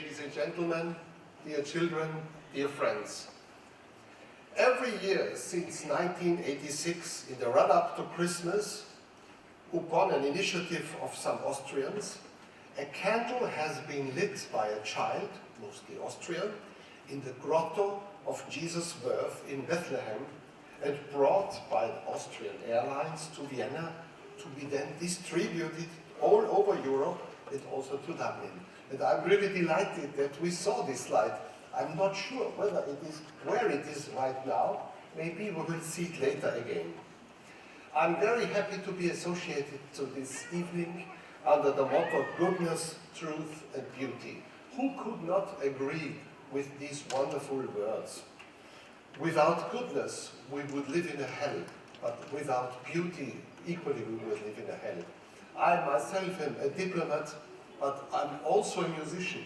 ladies and gentlemen, dear children, dear friends. Every year since 1986, in the run-up to Christmas, upon an initiative of some Austrians, a candle has been lit by a child, mostly Austrian, in the grotto of Jesus' birth in Bethlehem and brought by the Austrian Airlines to Vienna to be then distributed all over Europe and also to Dublin. And I'm really delighted that we saw this light. I'm not sure whether it is where it is right now. Maybe we will see it later again. I'm very happy to be associated to this evening under the motto goodness, truth and beauty. Who could not agree with these wonderful words? Without goodness, we would live in a hell, but without beauty, equally we would live in a hell. I myself am a diplomat, but I'm also a musician,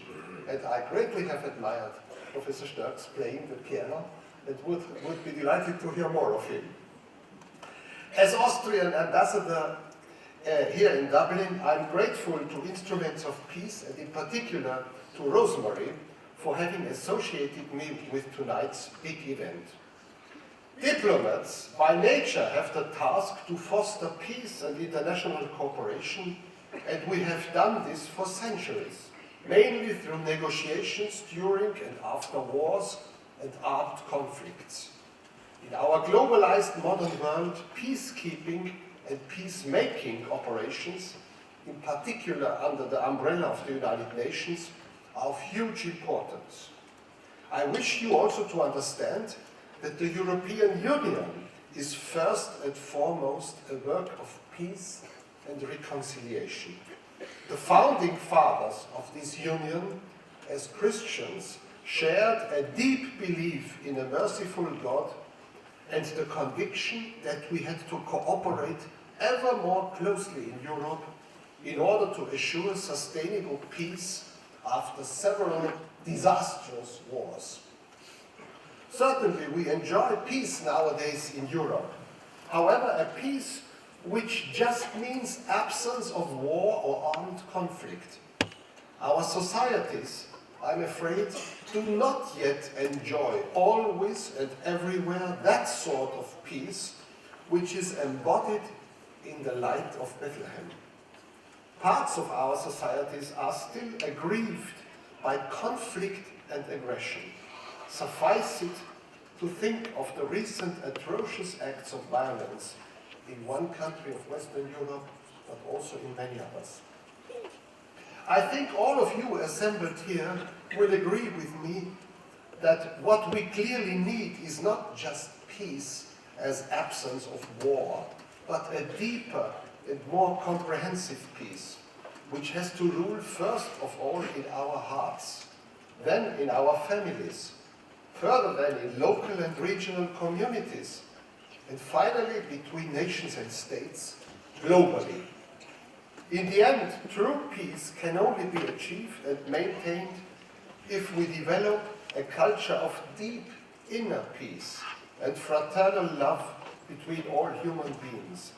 and I greatly have admired Professor Sturck's playing the piano, and would be delighted to hear more of him. As Austrian ambassador here in Dublin, I'm grateful to Instruments of Peace, and in particular to Rosemary, for having associated me with tonight's big event. Diplomats, by nature, have the task to foster peace and international cooperation, and we have done this for centuries, mainly through negotiations during and after wars and armed conflicts. In our globalized modern world, peacekeeping and peacemaking operations, in particular under the umbrella of the United Nations, are of huge importance. I wish you also to understand that the European Union is first and foremost a work of peace and reconciliation. The founding fathers of this union, as Christians, shared a deep belief in a merciful God and the conviction that we had to cooperate ever more closely in Europe in order to assure sustainable peace after several disastrous wars. Certainly we enjoy peace nowadays in Europe. However, a peace which just means absence of war or armed conflict. Our societies, I'm afraid, do not yet enjoy always and everywhere that sort of peace which is embodied in the light of Bethlehem. Parts of our societies are still aggrieved by conflict and aggression. Suffice it to think of the recent atrocious acts of violence in one country of Western Europe, but also in many others. I think all of you assembled here will agree with me that what we clearly need is not just peace as absence of war, but a deeper and more comprehensive peace, which has to rule first of all in our hearts, then in our families, further then in local and regional communities, and finally between nations and states globally. In the end, true peace can only be achieved and maintained if we develop a culture of deep inner peace and fraternal love between all human beings.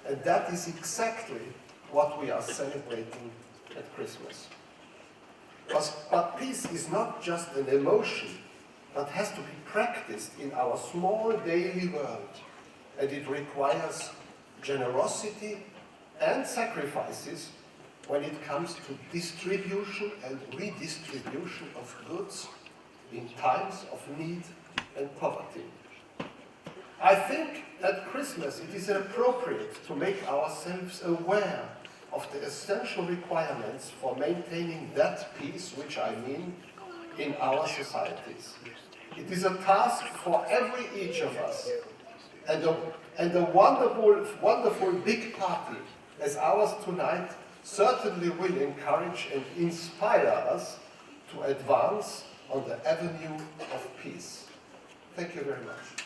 And that is exactly what we are celebrating at Christmas. But peace is not just an emotion, but has to be practiced in our small daily world. And it requires generosity and sacrifices when it comes to distribution and redistribution of goods in times of need and poverty. I think at Christmas it is appropriate to make ourselves aware of the essential requirements for maintaining that peace, which I mean, in our societies. It is a task for each of us, and a wonderful big party as ours tonight certainly will encourage and inspire us to advance on the avenue of peace. Thank you very much.